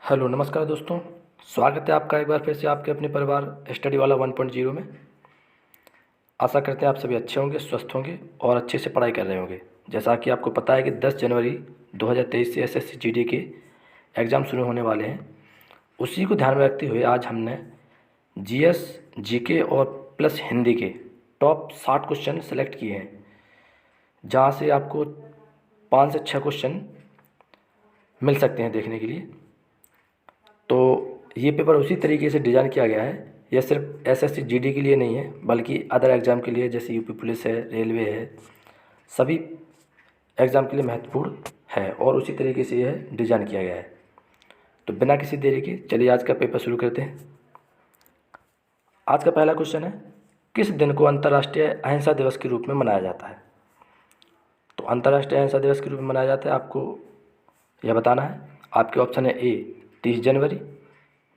Hello नमस्कार दोस्तों। स्वागत है आपका एक बार फिर से आपके अपने परिवार स्टडी वाला 1.0 में। आशा करते हैं आप सभी अच्छे होंगे, स्वस्थ होंगे और अच्छे से पढ़ाई कर रहे होंगे। जैसा कि आपको पता है कि 10 जनवरी 2023 से एसएससी जीडी के एग्ज़ाम शुरू होने वाले हैं। उसी को ध्यान में रखते हुए आज हमने जीएस, जीके और प्लस हिंदी के टॉप 60 क्वेश्चन सेलेक्ट किए हैं, जहाँ से आपको 5 से 6 क्वेश्चन मिल सकते हैं देखने के लिए। तो ये पेपर उसी तरीके से डिज़ाइन किया गया है। यह सिर्फ एसएससी जीडी के लिए नहीं है, बल्कि अदर एग्ज़ाम के लिए, जैसे यूपी पुलिस है, रेलवे है, सभी एग्ज़ाम के लिए महत्वपूर्ण है और उसी तरीके से यह डिज़ाइन किया गया है। तो बिना किसी देरी के चलिए आज का पेपर शुरू करते हैं। आज का पहला क्वेश्चन है, किस दिन को अंतर्राष्ट्रीय अहिंसा दिवस के रूप में मनाया जाता है? तो अंतर्राष्ट्रीय अहिंसा दिवस के रूप में मनाया जाता है, आपको यह बताना है। आपके ऑप्शन है ए 30 जनवरी,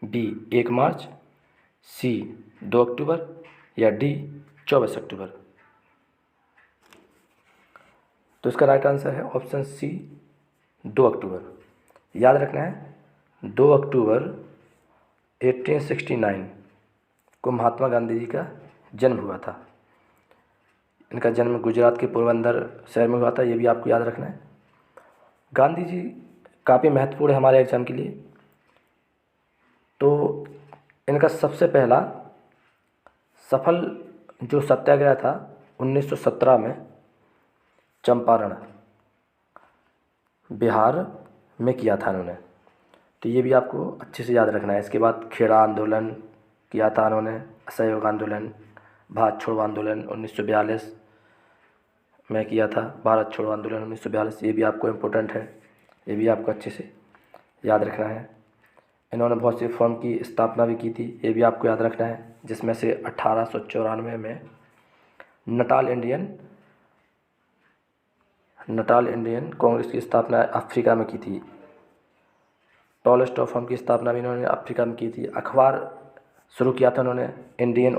बी 1 मार्च, सी 2 अक्टूबर या डी 24 अक्टूबर। तो इसका राइट आंसर है ऑप्शन सी 2 अक्टूबर। याद रखना है 2 अक्टूबर 1869 को महात्मा गांधी जी का जन्म हुआ था। इनका जन्म गुजरात के पोरबंदर शहर में हुआ था, ये भी आपको याद रखना है। गांधी जी काफ़ी महत्वपूर्ण है हमारे एग्ज़ाम के लिए। तो इनका सबसे पहला सफल जो सत्याग्रह था 1917 में चंपारण, बिहार में किया था इन्होंने। तो ये भी आपको अच्छे से याद रखना है। इसके बाद खेड़ा आंदोलन किया था इन्होंने, असहयोग आंदोलन, भारत छोड़ो आंदोलन 1942 में किया था, भारत छोड़ो आंदोलन 1942। ये भी आपको इम्पोर्टेंट है, ये भी आपको अच्छे से याद रखना है। इन्होंने बहुत सी फर्म की स्थापना भी की थी, ये भी आपको याद रखना है, जिसमें से 1894 में नटाल इंडियन कांग्रेस की स्थापना अफ्रीका में की थी। टॉलस्टॉय फर्म की स्थापना भी इन्होंने अफ्रीका में की थी। अखबार शुरू किया था उन्होंने, इंडियन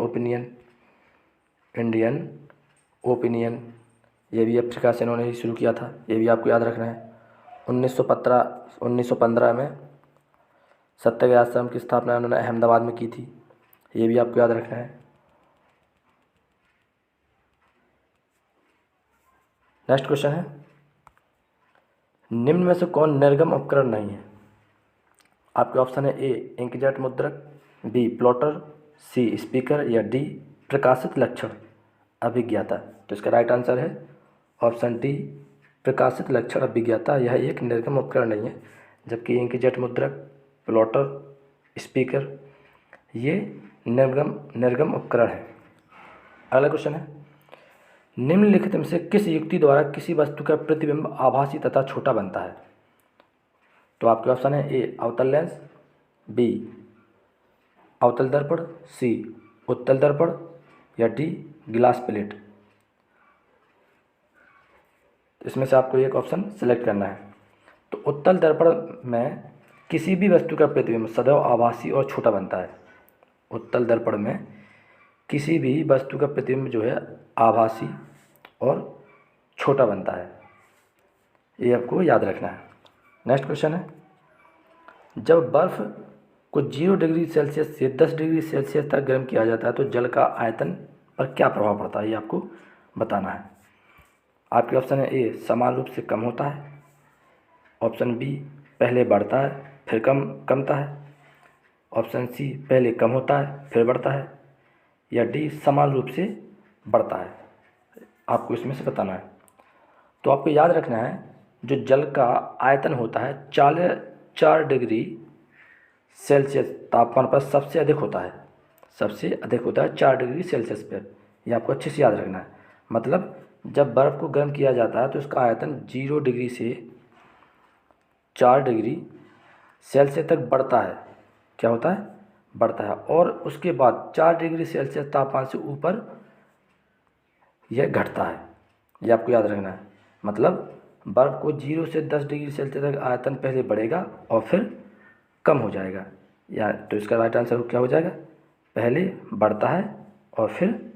ओपिनियन, ये भी अफ्रीका से इन्होंने ही शुरू किया था, ये भी आपको याद रखना है। 1915 में सत्याग्रह आश्रम की स्थापना उन्होंने अहमदाबाद में की थी, ये भी आपको याद रखना है। नेक्स्ट क्वेश्चन है, निम्न में से कौन निर्गम उपकरण नहीं है? आपके ऑप्शन है ए इंकजेट मुद्रक, बी प्लॉटर, सी स्पीकर या डी प्रकाशित लक्षण अभिज्ञाता। तो इसका राइट आंसर है ऑप्शन डी प्रकाशित लक्षण अभिज्ञाता। यह एक निर्गम उपकरण नहीं है, जबकि इंकजेट मुद्रक, प्लॉटर, स्पीकर ये निर्गम उपकरण है। अगला क्वेश्चन है, निम्नलिखित में से किस युक्ति द्वारा किसी वस्तु का प्रतिबिंब आभासी तथा छोटा बनता है? तो आपके ऑप्शन है ए अवतल लेंस, बी अवतल दर्पण, सी उत्तल दर्पण या डी गिलास प्लेट। इसमें से आपको एक ऑप्शन सेलेक्ट करना है। तो उत्तल दर्पण में किसी भी वस्तु का प्रतिबिंब सदैव आभासी और छोटा बनता है। उत्तल दर्पण में किसी भी वस्तु का प्रतिबिंब जो है आभासी और छोटा बनता है, ये आपको याद रखना है। नेक्स्ट क्वेश्चन है, जब बर्फ़ को 0 डिग्री सेल्सियस से 10 डिग्री सेल्सियस तक गर्म किया जाता है तो जल का आयतन पर क्या प्रभाव पड़ता है, ये आपको बताना है। आपके ऑप्शन है ए समान रूप से कम होता है, ऑप्शन बी पहले बढ़ता है फिर कमता है, ऑप्शन सी पहले कम होता है फिर बढ़ता है या डी समान रूप से बढ़ता है। आपको इसमें से बताना है। तो आपको याद रखना है, जो जल का आयतन होता है 4 डिग्री सेल्सियस तापमान पर सबसे अधिक होता है, 4 डिग्री सेल्सियस पर। यह आपको अच्छे से याद रखना है। मतलब जब बर्फ़ को गर्म किया जाता है तो इसका आयतन 0 डिग्री से 4 डिग्री सेल्सियस तक बढ़ता है। क्या होता है? बढ़ता है। और उसके बाद 4 डिग्री सेल्सियस तापमान से ऊपर यह घटता है। यह आपको याद रखना है। मतलब बर्फ़ को 0 से 10 डिग्री सेल्सियस तक आयतन पहले बढ़ेगा और फिर कम हो जाएगा। या तो इसका राइट आंसर क्या हो जाएगा? पहले बढ़ता है और फिर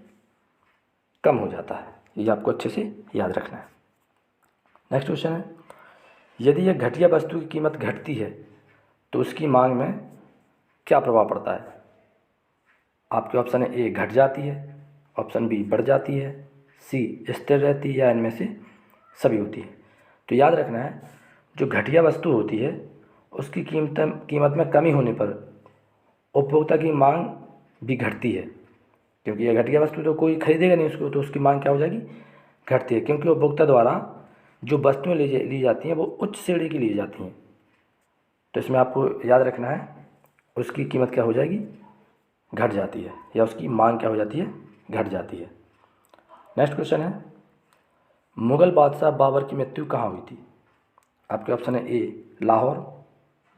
कम हो जाता है। ये आपको अच्छे से याद रखना है। नेक्स्ट क्वेश्चन है, यदि यह घटिया वस्तु की कीमत घटती है तो उसकी मांग में क्या प्रभाव पड़ता है? आपके ऑप्शन है ए घट जाती है, ऑप्शन बी बढ़ जाती है, सी स्थिर रहती है, या इनमें से सभी होती है। तो याद रखना है, जो घटिया वस्तु होती है उसकी कीमत में कमी होने पर उपभोक्ता की मांग भी घटती है, क्योंकि यह घटिया वस्तु तो कोई खरीदेगा नहीं उसको, तो उसकी मांग क्या हो जाएगी? घटती है, क्योंकि उपभोक्ता द्वारा जो वस्तुएं ली जाती हैं वो उच्च श्रेणी की ली जाती हैं। तो इसमें आपको याद रखना है, उसकी कीमत क्या हो जाएगी? घट जाती है, या उसकी मांग क्या हो जाती है? घट जाती है। नेक्स्ट क्वेश्चन है, मुग़ल बादशाह बाबर की मृत्यु कहाँ हुई थी? आपके ऑप्शन है ए लाहौर,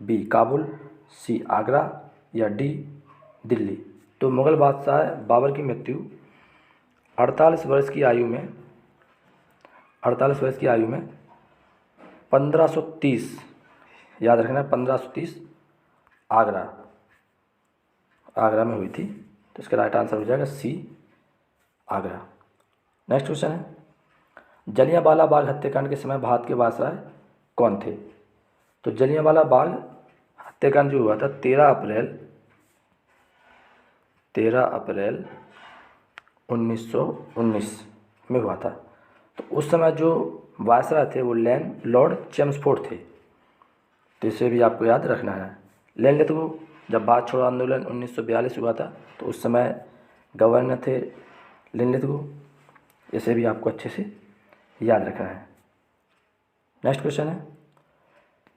बी काबुल, सी आगरा, या डी दिल्ली। तो मुग़ल बादशाह बाबर की मृत्यु 48 वर्ष की आयु में 1530, याद रखना 1530 आगरा में हुई थी। तो इसका राइट आंसर हो जाएगा सी आगरा। नेक्स्ट क्वेश्चन है, जलियांवाला बाग हत्याकांड के समय भारत के वायसराय कौन थे? तो जलियांवाला बाग हत्याकांड जो हुआ था 13 अप्रैल 1919 में हुआ था। तो उस समय जो वायसराय थे वो लॉर्ड चेम्सफोर्ड थे। तो इसे भी आपको याद रखना है। लेनलेथगो, जब भारत छोड़ो आंदोलन 1942 हुआ था तो उस समय गवर्नर थे लेनलेथगो। इसे भी आपको अच्छे से याद रखना है। नेक्स्ट क्वेश्चन है,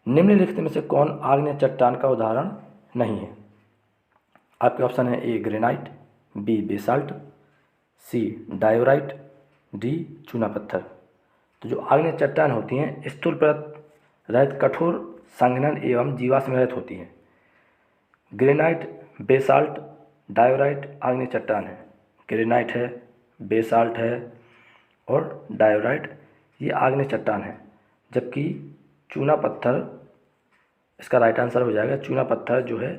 निम्नलिखित में से कौन आग्नेय चट्टान का उदाहरण नहीं है? आपके ऑप्शन है ए ग्रेनाइट, बी बेसाल्ट, सी डायोराइट, डी चूना पत्थर। तो जो आग्नेय चट्टान होती हैं स्थूल परत रहित कठोर संघनन एवं जीवाश्म रहित होती हैं। ग्रेनाइट, बेसाल्ट, डायोराइट आग्नेय चट्टान है। ग्रेनाइट है, बेसाल्ट है और डायोराइट ये आग्नेय चट्टान है। जबकि चूना पत्थर, इसका राइट आंसर हो जाएगा चूना पत्थर जो है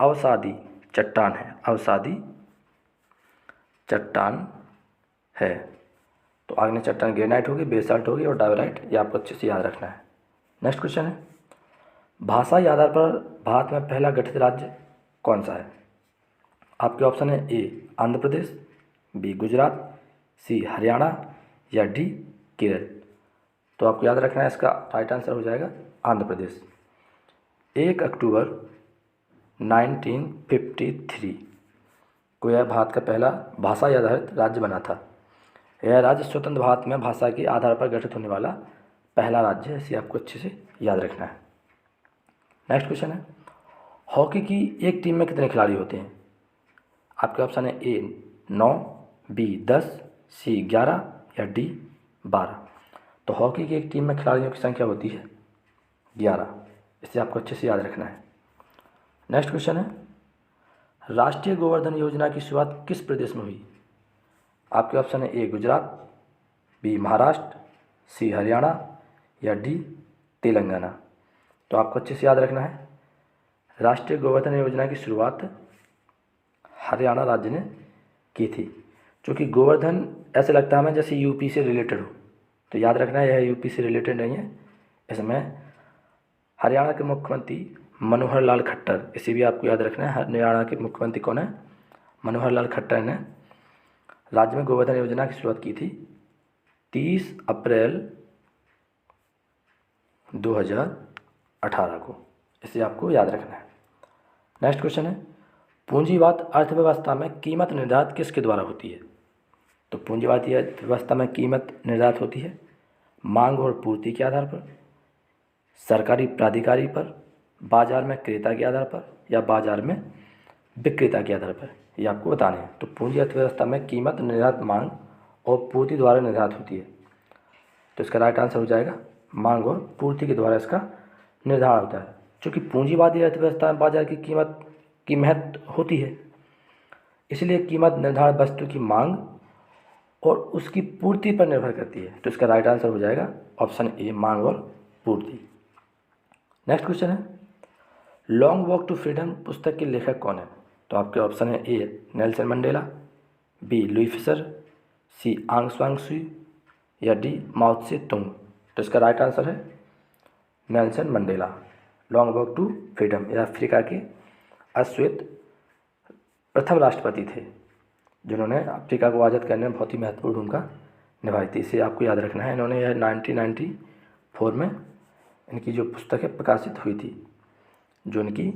अवसादी चट्टान है, अवसादी चट्टान है। तो आग्नेय चट्टान ग्रेनाइट होगी, बेसाल्ट होगी और डायोराइट, ये आपको अच्छे से याद रखना है। नेक्स्ट क्वेश्चन है, भाषाई आधार पर भारत में पहला गठित राज्य कौन सा है? आपके ऑप्शन है ए आंध्र प्रदेश, बी गुजरात, सी हरियाणा, या डी केरल। तो आपको याद रखना है, इसका राइट आंसर हो जाएगा आंध्र प्रदेश। 1 अक्टूबर 1953 को यह भारत का पहला भाषा आधारित राज्य बना था। यह राज्य स्वतंत्र भारत में भाषा के आधार पर गठित होने वाला पहला राज्य है। इसे आपको अच्छे से याद रखना है। नेक्स्ट क्वेश्चन है, हॉकी की एक टीम में कितने खिलाड़ी होते हैं? आपके ऑप्शन है ए 9, बी 10, सी 11, या डी 12। तो हॉकी की एक टीम में खिलाड़ियों की संख्या होती है 11। इसे आपको अच्छे से याद रखना है। नेक्स्ट क्वेश्चन है, राष्ट्रीय गोवर्धन योजना की शुरुआत किस प्रदेश में हुई? आपके ऑप्शन है ए गुजरात, बी महाराष्ट्र, सी हरियाणा, या डी तेलंगाना। तो आपको अच्छे से याद रखना है, राष्ट्रीय गोवर्धन योजना की शुरुआत हरियाणा राज्य ने की थी। क्योंकि गोवर्धन ऐसे लगता है हमें जैसे यूपी से रिलेटेड हो, तो याद रखना है यह यूपी से रिलेटेड नहीं है। इसमें हरियाणा के मुख्यमंत्री मनोहर लाल खट्टर, इसे भी आपको याद रखना है। हरियाणा के मुख्यमंत्री कौन है? मनोहर लाल खट्टर ने राज्य में गोवर्धन योजना की शुरुआत की थी 30 अप्रैल 2018 को। इसे आपको याद रखना है। नेक्स्ट क्वेश्चन है, पूंजीवाद अर्थव्यवस्था में कीमत निर्धारित किसके द्वारा होती है? तो पूंजीवादी अर्थव्यवस्था में कीमत निर्धारित होती है मांग और पूर्ति के आधार पर, सरकारी प्राधिकारी पर, बाजार में क्रेता के आधार पर, या बाजार में विक्रेता के आधार पर, ये आपको बताने हैं। तो पूंजी अर्थव्यवस्था में कीमत निर्धारित मांग और पूर्ति द्वारा निर्धारित होती है। तो इसका राइट आंसर हो जाएगा मांग और पूर्ति के द्वारा इसका निर्धारण होता है। क्योंकि पूंजीवादी अर्थव्यवस्था में बाजार की कीमत की महत्व होती है, इसलिए कीमत निर्धारण वस्तु की मांग और उसकी पूर्ति पर निर्भर करती है। तो इसका राइट आंसर हो जाएगा ऑप्शन ए मांग और पूर्ति। नेक्स्ट क्वेश्चन है, लॉन्ग वॉक टू फ्रीडम पुस्तक के लेखक कौन है? तो आपके ऑप्शन है A Nelson Mandela, B Louis Fischer, C Aung San सुई, या डी माओ त्से तुंग। तो इसका राइट आंसर है Nelson Mandela. Long walk to freedom, यह अफ्रीका के अश्वेत प्रथम राष्ट्रपति थे जिन्होंने अफ्रीका को आज़ाद करने में बहुत ही महत्वपूर्ण भूमिका निभाई थी। इसे आपको याद रखना है। इन्होंने यह 1994 में इनकी जो पुस्तकें प्रकाशित हुई थी, जो इनकी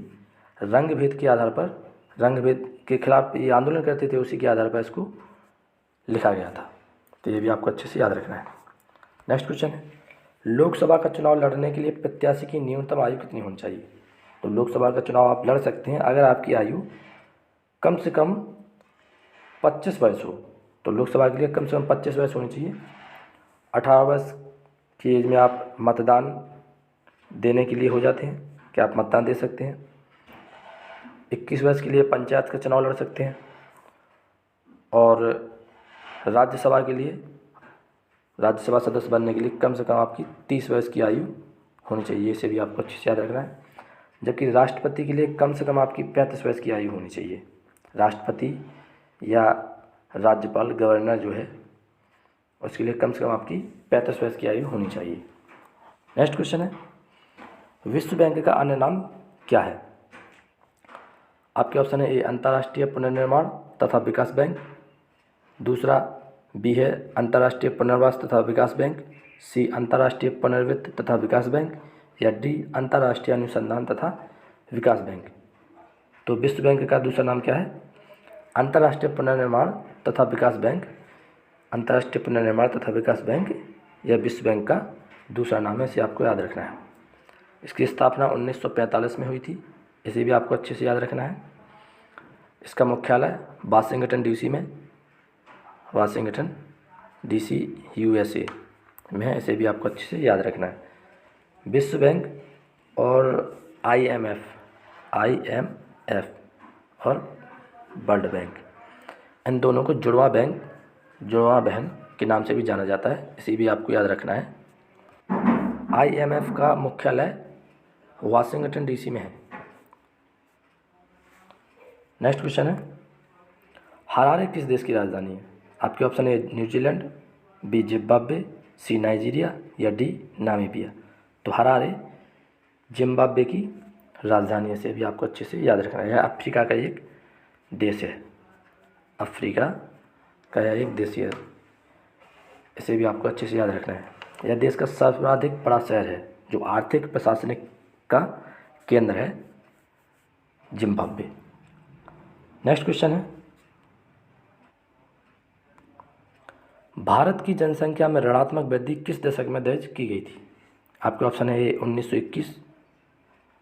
रंग भेद के खिलाफ ये आंदोलन करते थे, उसी के आधार पर इसको लिखा गया था। तो ये भी आपको अच्छे से याद रखना है। नेक्स्ट क्वेश्चन है, लोकसभा का चुनाव लड़ने के लिए प्रत्याशी की न्यूनतम आयु कितनी होनी चाहिए? तो लोकसभा का चुनाव आप लड़ सकते हैं अगर आपकी आयु कम से कम 25 वर्ष हो। तो लोकसभा के लिए कम से कम 25 वर्ष होनी चाहिए। 18 वर्ष की एज में आप मतदान देने के लिए हो जाते हैं कि आप मतदान दे सकते हैं। 21 वर्ष के लिए पंचायत का चुनाव लड़ सकते हैं। और राज्यसभा के लिए, राज्यसभा सदस्य बनने के लिए कम से कम आपकी 30 वर्ष की आयु होनी चाहिए। इसे भी आपको अच्छे से याद रखना है। जबकि राष्ट्रपति के लिए कम से कम आपकी 35 वर्ष की आयु होनी चाहिए। राष्ट्रपति या राज्यपाल, गवर्नर जो है, उसके लिए कम से कम आपकी 35 वर्ष की आयु होनी चाहिए। नेक्स्ट क्वेश्चन है, विश्व बैंक का अन्य नाम क्या है? आपके ऑप्शन है ए अंतर्राष्ट्रीय पुनर्निर्माण तथा विकास बैंक, दूसरा बी है अंतर्राष्ट्रीय पुनर्वास तथा विकास बैंक, सी अंतर्राष्ट्रीय पुनर्वित्त तथा विकास बैंक, या डी अंतर्राष्ट्रीय अनुसंधान तथा विकास बैंक। तो विश्व बैंक का दूसरा नाम क्या है? अंतर्राष्ट्रीय पुनर्निर्माण तथा विकास बैंक। अंतर्राष्ट्रीय पुनर्निर्माण तथा विकास बैंक यह विश्व बैंक का दूसरा नाम है। इसे आपको याद रखना है। इसकी स्थापना 1945 में हुई थी। इसे भी आपको अच्छे से याद रखना है। इसका मुख्यालय वाशिंगटन डीसी में, वाशिंगटन डीसी यूएसए में है। इसे भी आपको अच्छे से याद रखना है। विश्व बैंक और आईएमएफ और वर्ल्ड बैंक, इन दोनों को जुड़वा बैंक, जुड़वा बहन के नाम से भी जाना जाता है। इसे भी आपको याद रखना है। आईएमएफ का मुख्यालय वाशिंगटन डीसी में है। नेक्स्ट क्वेश्चन है, हरारे किस देश की राजधानी है? आपके ऑप्शन है न्यूजीलैंड, बी जिम्बाब्वे, सी नाइजीरिया, या डी नामीबिया। तो हरारे जिम्बाब्वे की राजधानी है। से भी आपको अच्छे से याद रखना है। यह अफ्रीका का एक देश है। अफ्रीका का यह एक देश है। इसे भी आपको अच्छे से याद रखना है। यह देश का सर्वाधिक बड़ा शहर है, जो आर्थिक प्रशासनिक का केंद्र है जिम्बाब्वे। नेक्स्ट क्वेश्चन है, भारत की जनसंख्या में ऋणात्मक वृद्धि किस दशक में दर्ज की गई थी? आपके ऑप्शन है ए 1921,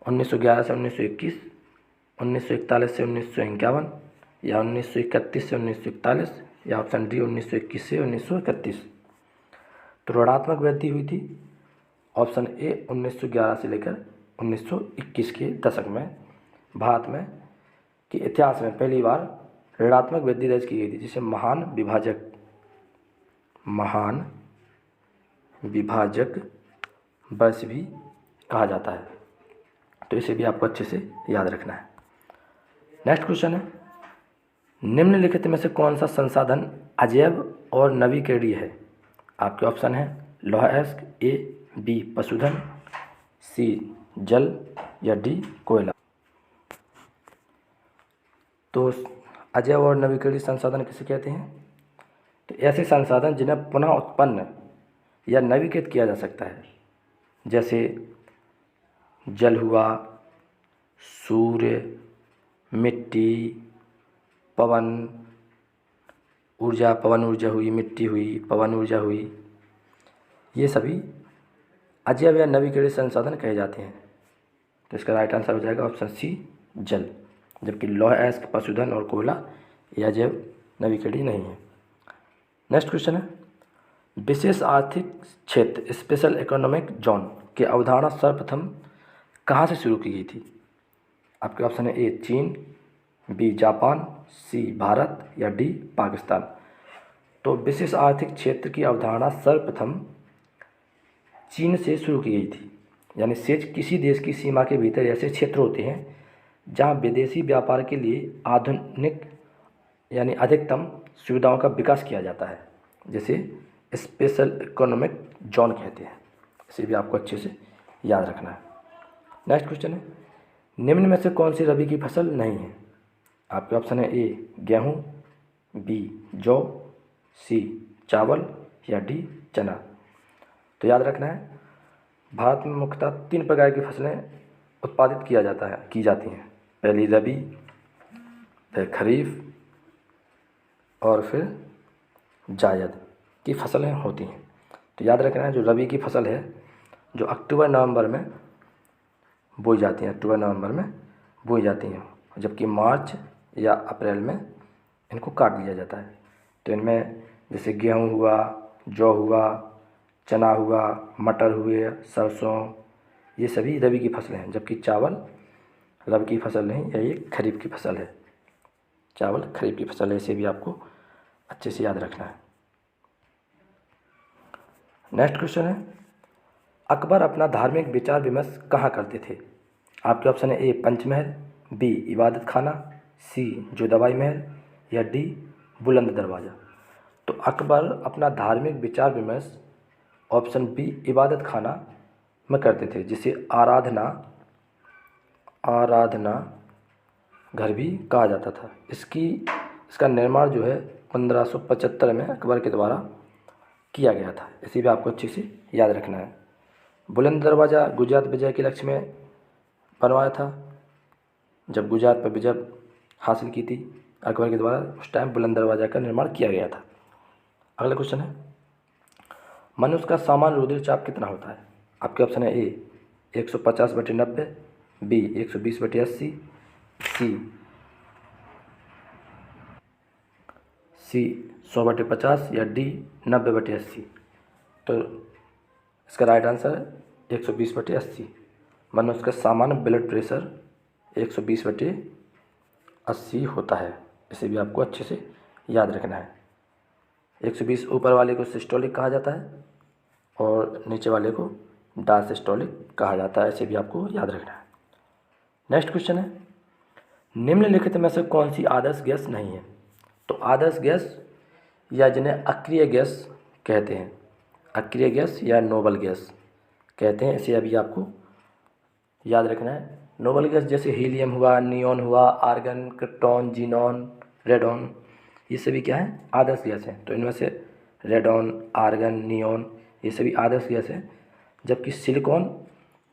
1911 से 1921, 1941 से 1951, या 1931 से 1941, या ऑप्शन डी 1921 से 1931। तो ऋणात्मक वृद्धि हुई थी ऑप्शन ए 1911 से लेकर 1921 के दशक में भारत में के इतिहास में पहली बार ऋणात्मक वृद्धि दर्ज की गई थी, जिसे महान विभाजक वर्ष भी कहा जाता है। तो इसे भी आपको अच्छे से याद रखना है। नेक्स्ट क्वेश्चन है, निम्नलिखित में से कौन सा संसाधन अजैव और नवीकरणीय है? आपके ऑप्शन है लौह अयस्क, ए बी पशुधन, सी जल, या डी कोयला। तो अजैव और नवीकरणीय संसाधन किसे कहते हैं? तो ऐसे संसाधन जिन्हें पुनः उत्पन्न या नवीकृत किया जा सकता है, जैसे जल हुआ, सूर्य, मिट्टी, पवन ऊर्जा हुई, मिट्टी हुई, पवन ऊर्जा हुई। ये सभी अजैव या नवीकरणीय संसाधन कहे जाते हैं। तो इसका राइट आंसर हो जाएगा ऑप्शन सी जल। जबकि लौह अयस्क, पशुधन और कोयला ये अजैव नवीकरणीय नहीं है। नेक्स्ट क्वेश्चन है, विशेष आर्थिक क्षेत्र स्पेशल इकोनॉमिक जोन की अवधारणा सर्वप्रथम कहाँ से शुरू की गई थी? आपके ऑप्शन है ए चीन, बी जापान, सी भारत, या डी पाकिस्तान। तो विशेष आर्थिक क्षेत्र की अवधारणा सर्वप्रथम चीन से शुरू की गई थी। यानी शेष किसी देश की सीमा के भीतर ऐसे क्षेत्र होते हैं जहां विदेशी व्यापार के लिए आधुनिक यानी अधिकतम सुविधाओं का विकास किया जाता है, जिसे स्पेशल इकोनॉमिक जोन कहते हैं। इसे भी आपको अच्छे से याद रखना है। नेक्स्ट क्वेश्चन है, निम्न में से कौन सी रबी की फसल नहीं है? आपके ऑप्शन है ए गेहूँ, बी जौ, सी चावल या डी चना। तो याद रखना है, भारत में मुख्यतः 3 प्रकार की फसलें उत्पादित की जाती हैं। पहली रबी, फिर खरीफ और फिर जायद की फसलें होती हैं। तो याद रखना है, जो रबी की फसल है जो अक्टूबर नवंबर में बोई जाती हैं, जबकि मार्च या अप्रैल में इनको काट लिया जाता है। तो इनमें जैसे गेहूँ हुआ, जौ हुआ, चना हुआ, मटर हुए, सरसों, ये सभी रबी की फसलें हैं। जबकि चावल रबी की फसल नहीं है, ये खरीफ की फसल है। चावल खरीफ की फसल है, इसे भी आपको अच्छे से याद रखना है। नेक्स्ट क्वेश्चन है, अकबर अपना धार्मिक विचार विमर्श कहाँ करते थे? आपके ऑप्शन है ए पंचमहल, बी इबादत खाना, सी जोधाबाई महल या डी बुलंद दरवाज़ा। तो अकबर अपना धार्मिक विचार विमर्श ऑप्शन बी इबादत खाना में करते थे, जिसे आराधना घर भी कहा जाता था। इसका निर्माण जो है 1575 में अकबर के द्वारा किया गया था। इसी भी आपको अच्छे से याद रखना है। बुलंद दरवाज़ा गुजरात विजय के लक्ष्य में बनवाया था। जब गुजरात पर विजय हासिल की थी अकबर के द्वारा, उस टाइम बुलंद दरवाज़ा का निर्माण किया गया था। अगला क्वेश्चन है, मनुष्य का सामान्य रुधिर चाप कितना होता है? आपके ऑप्शन है ए 150/90, बी 120/80, सी 100/50 या डी 90/80। तो इसका राइट आंसर है 120/80। मनुष्य का सामान्य ब्लड प्रेशर 120/80 होता है। इसे भी आपको अच्छे से याद रखना है। 120 ऊपर वाले को सिस्टोलिक कहा जाता है और नीचे वाले को डायसिस्टोलिक कहा जाता है। इसे भी आपको याद रखना है। नेक्स्ट क्वेश्चन है, निम्नलिखित में से कौन सी आदर्श गैस नहीं है? तो आदर्श गैस या जिन्हें अक्रिय गैस कहते हैं, अक्रिय गैस या नोबल गैस कहते हैं, इसे अभी आपको याद रखना है। नोबल गैस जैसे हीलियम हुआ, नियॉन हुआ, आर्गन, क्रिप्टॉन, जीनॉन, रेडॉन, ये सभी क्या है? आदर्श गैस हैं। तो इनमें से रेडॉन, आर्गन, नियॉन, ये सभी आदर्श गैस हैं। जबकि सिलिकॉन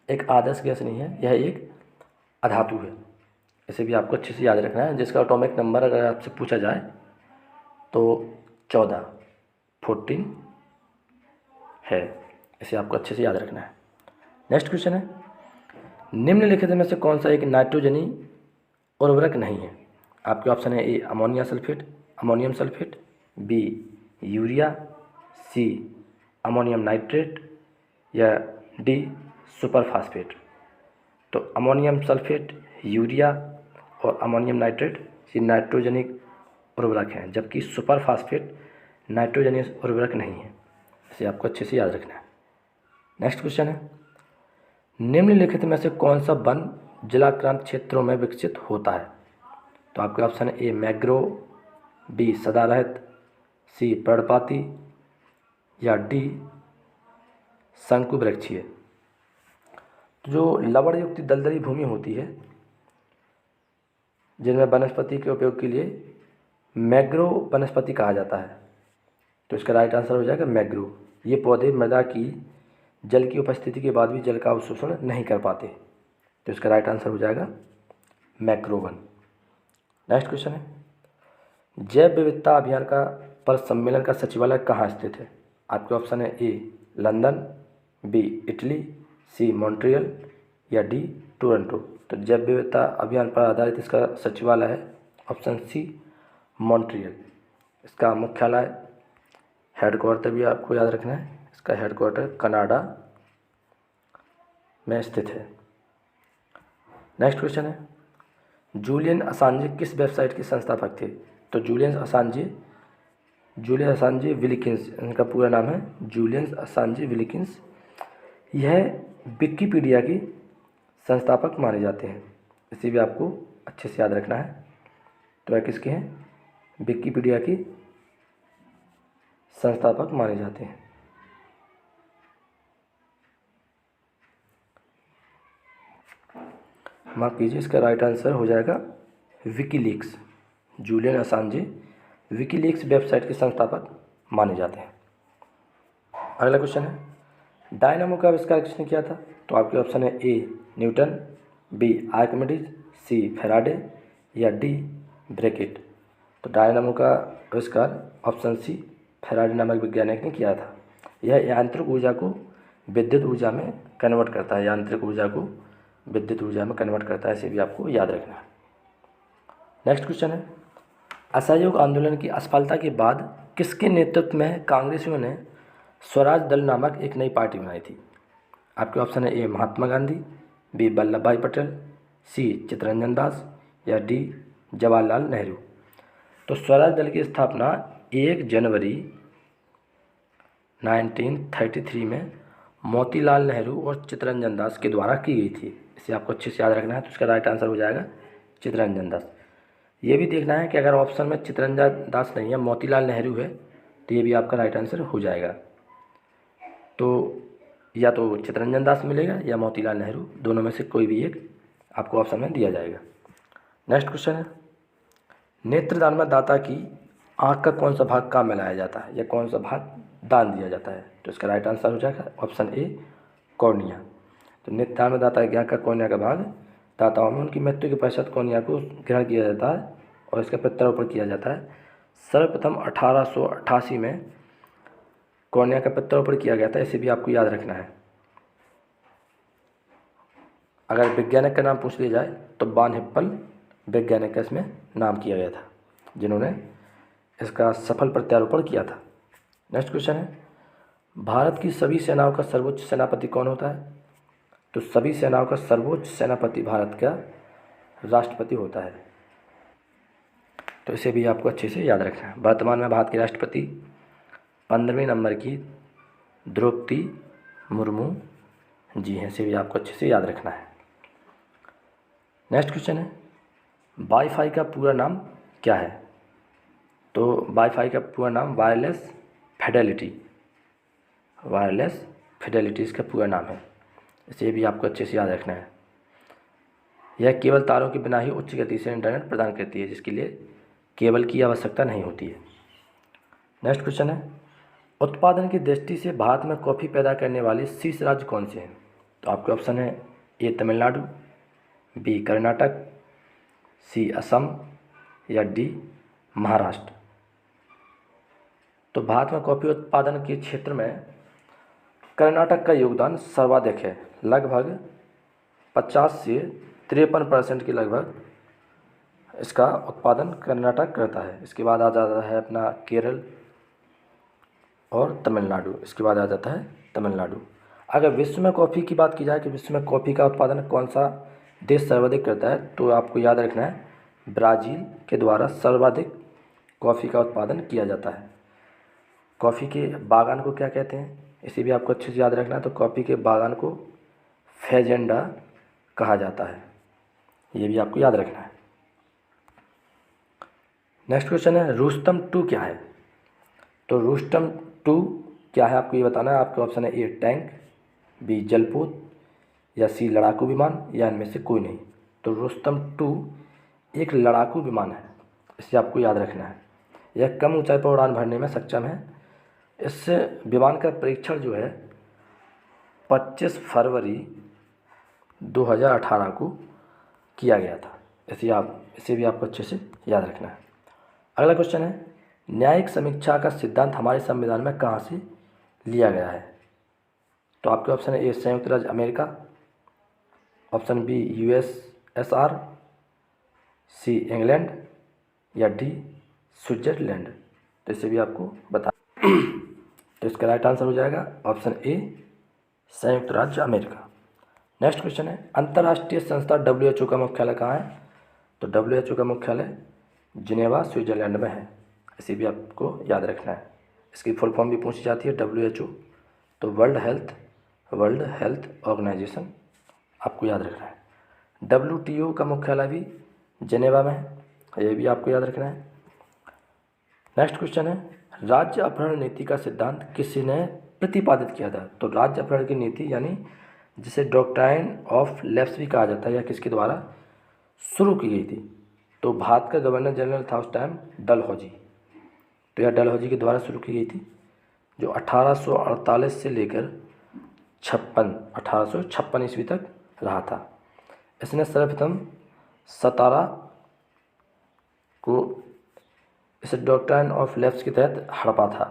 एक आदर्श गैस नहीं है, यह एक अधातु है। इसे भी आपको अच्छे से याद रखना है, जिसका एटॉमिक नंबर अगर आपसे पूछा जाए तो 14 है। इसे आपको अच्छे से याद रखना है। नेक्स्ट क्वेश्चन है, निम्नलिखित में से कौन सा एक नाइट्रोजनी उर्वरक नहीं है? आपके ऑप्शन है ए अमोनियम सल्फेट, बी यूरिया, सी अमोनियम नाइट्रेट या डी सुपरफास्फेट। तो अमोनियम सल्फेट, यूरिया और अमोनियम नाइट्रेट ये नाइट्रोजनिक उर्वरक हैं, जबकि सुपरफास्फेट नाइट्रोजनिक उर्वरक नहीं है। इसे आपको अच्छे से याद रखना है। नेक्स्ट क्वेश्चन है, निम्नलिखित में से कौन सा वन जलाक्रांत क्षेत्रों में विकसित होता है? तो आपके ऑप्शन है ए मैंग्रोव, बी सदारहित, सी पर्णपाती या डी शंकु वृक्षीय। जो लवण युक्त दलदली भूमि होती है जिनमें वनस्पति के उपयोग के लिए मैंग्रोव वनस्पति कहा जाता है, तो इसका राइट आंसर हो जाएगा मैंग्रोव। ये पौधे मृदा की जल की उपस्थिति के बाद भी जल का अवशोषण नहीं कर पाते, तो इसका राइट आंसर हो जाएगा मैक्रोवन। नेक्स्ट क्वेश्चन है, जैव विविधता अभियान का पर सम्मेलन का सचिवालय कहाँ स्थित है? आपके ऑप्शन है ए लंदन, बी इटली, सी मॉन्ट्रियल या डी टोरंटो। तो जैव विविधता अभियान पर आधारित इसका सचिवालय है ऑप्शन सी मॉन्ट्रियल। इसका मुख्यालय हेडक्वार्टर भी आपको याद रखना है, इसका हेडक्वार्टर कनाडा में स्थित है। नेक्स्ट क्वेश्चन है, जूलियन असांजे किस वेबसाइट के संस्थापक थे? तो जूलियन असांजे विलिकिंस, इनका पूरा नाम है जूलियन असांजे विलिकिंस। यह विकिपीडिया की संस्थापक माने जाते हैं। इसे भी आपको अच्छे से याद रखना है। तो वह किसके हैं? विकिपीडिया की संस्थापक माने जाते हैं। माफ़ कीजिए, इसका राइट आंसर हो जाएगा विकीलीक्स। जूलियन असांजे विकीलीक्स वेबसाइट के संस्थापक माने जाते हैं। अगला क्वेश्चन है, डायनामो का आविष्कार किसने किया था? तो आपके ऑप्शन है A Newton, B Archimedes, C Faraday या डी ब्रैकेट। तो डायनामो का आविष्कार ऑप्शन सी फैराडे नामक वैज्ञानिक ने किया था। यह यांत्रिक ऊर्जा को विद्युत ऊर्जा में कन्वर्ट करता है, यांत्रिक ऊर्जा को विद्युत ऊर्जा में कन्वर्ट करता है, इसे भी आपको याद रखना है। नेक्स्ट क्वेश्चन है, असहयोग आंदोलन की असफलता के बाद किसके नेतृत्व में कांग्रेसियों ने स्वराज दल नामक एक नई पार्टी बनाई थी? आपके ऑप्शन है ए महात्मा गांधी, बी वल्लभ भाई पटेल, सी चित्तरंजन दास या डी जवाहरलाल नेहरू। तो स्वराज दल की स्थापना 1 जनवरी 1933 में मोतीलाल नेहरू और चित्तरंजन दास के द्वारा की गई थी। इसे आपको अच्छे से याद रखना है। तो इसका राइट आंसर हो जाएगा चित्तरंजन दास। ये भी देखना है कि अगर ऑप्शन में चित्तरंजन दास नहीं है, मोतीलाल नेहरू है, तो ये भी आपका राइट आंसर हो जाएगा। तो या तो चित्तरंजन दास मिलेगा या मोतीलाल नेहरू, दोनों में से कोई भी एक आपको ऑप्शन में दिया जाएगा। नेक्स्ट क्वेश्चन है, नेत्रदान में दाता की आँख का कौन सा भाग काम में लाया जाता है या कौन सा भाग दान दिया जाता है? तो इसका राइट आंसर हो जाएगा ऑप्शन ए कॉर्निया। तो नेत्रदान में दाता की आँख का कॉर्निया का भाग दाताओं में उनकी मृत्यु के पश्चात कॉर्निया को ग्रहण किया जाता है और इसका प्रत्यारोपण किया जाता है। सर्वप्रथम 1888 में कॉर्निया का प्रत्यारोपण किया गया था, इसे भी आपको याद रखना है। अगर वैज्ञानिक का नाम पूछ लिया जाए तो बान हिप्पल वैज्ञानिक का इसमें नाम किया गया था, जिन्होंने इसका सफल प्रत्यारोपण किया था। नेक्स्ट क्वेश्चन है, भारत की सभी सेनाओं का सर्वोच्च सेनापति कौन होता है? तो सभी सेनाओं का सर्वोच्च सेनापति भारत का राष्ट्रपति होता है। तो इसे भी आपको अच्छे से याद रखना है। वर्तमान में भारत के राष्ट्रपति 15वें नंबर की द्रौपदी मुर्मू जी हैं, इसे भी आपको अच्छे से याद रखना है। नेक्स्ट क्वेश्चन है, वाईफाई का पूरा नाम क्या है? तो वाईफाई का पूरा नाम वायरलेस फिडेलिटी इसका पूरा नाम है, इसे भी आपको अच्छे से याद रखना है। यह केवल तारों के बिना ही उच्च गति से इंटरनेट प्रदान करती है, जिसके लिए केबल की आवश्यकता नहीं होती है। नेक्स्ट क्वेश्चन है, उत्पादन की दृष्टि से भारत में कॉफ़ी पैदा करने वाले शीर्ष राज्य कौन से हैं? तो आपके ऑप्शन है ए तमिलनाडु, बी कर्नाटक, सी असम या डी महाराष्ट्र। तो भारत में कॉफ़ी उत्पादन के क्षेत्र में कर्नाटक का योगदान सर्वाधिक है, लगभग 50 से 53% के लगभग इसका उत्पादन कर्नाटक करता है। इसके बाद आ जाता है अपना केरल और तमिलनाडु, इसके बाद आ जाता है तमिलनाडु। अगर विश्व में कॉफ़ी की बात की जाए कि विश्व में कॉफ़ी का उत्पादन कौन सा देश सर्वाधिक करता है, तो आपको याद रखना है ब्राज़ील के द्वारा सर्वाधिक कॉफ़ी का उत्पादन किया जाता है। कॉफ़ी के बागान को क्या कहते हैं, इसे भी आपको अच्छे से याद रखना है। तो कॉफ़ी के बागान को फेजेंडा कहा जाता है, ये भी आपको याद रखना है। नेक्स्ट क्वेश्चन है, रुस्तम 2 क्या है? तो रुस्तम 2 क्या है आपको ये बताना है। आपके ऑप्शन है ए टैंक, बी जलपोत या सी लड़ाकू विमान या इनमें से कोई नहीं। तो रुस्तम 2 एक लड़ाकू विमान है, इसे आपको याद रखना है। यह कम ऊंचाई पर उड़ान भरने में सक्षम है। इस विमान का परीक्षण जो है 25 फरवरी 2018 को किया गया था। इसे भी आपको अच्छे से याद रखना है। अगला क्वेश्चन है, न्यायिक समीक्षा का सिद्धांत हमारे संविधान में कहाँ से लिया गया है? तो आपके ऑप्शन है ए संयुक्त राज्य America, option B USSR, C England या डी स्विट्जरलैंड। तो इसे भी आपको बता तो इसका राइट आंसर हो जाएगा ऑप्शन ए संयुक्त राज्य अमेरिका। नेक्स्ट क्वेश्चन है, अंतर्राष्ट्रीय संस्था WHO का मुख्यालय कहाँ है? तो WHO का मुख्यालय जिनेवा स्विट्जरलैंड में है, इसे भी आपको याद रखना है। इसकी फुल फॉर्म भी पूछी जाती है WHO, तो वर्ल्ड हेल्थ ऑर्गेनाइजेशन आपको याद रखना है। WTO का मुख्यालय भी जिनेवा में है, ये भी आपको याद रखना है। नेक्स्ट क्वेश्चन है, राज्य अपहरण नीति का सिद्धांत किसने प्रतिपादित किया था? तो राज्य अपहरण की नीति यानी जिसे डॉक्ट्राइन ऑफ लैप्स भी कहा जाता है, यह किसके द्वारा शुरू की गई थी? तो भारत का गवर्नर जनरल था उस टाइम डलहौजी। तो यह डलहौजी के द्वारा शुरू की गई थी, जो 1848 से लेकर 1856 ईस्वी तक रहा था। इसने सर्वप्रथम सतारा को इस डॉक्ट्राइन ऑफ लैप्स के तहत हड़पा था।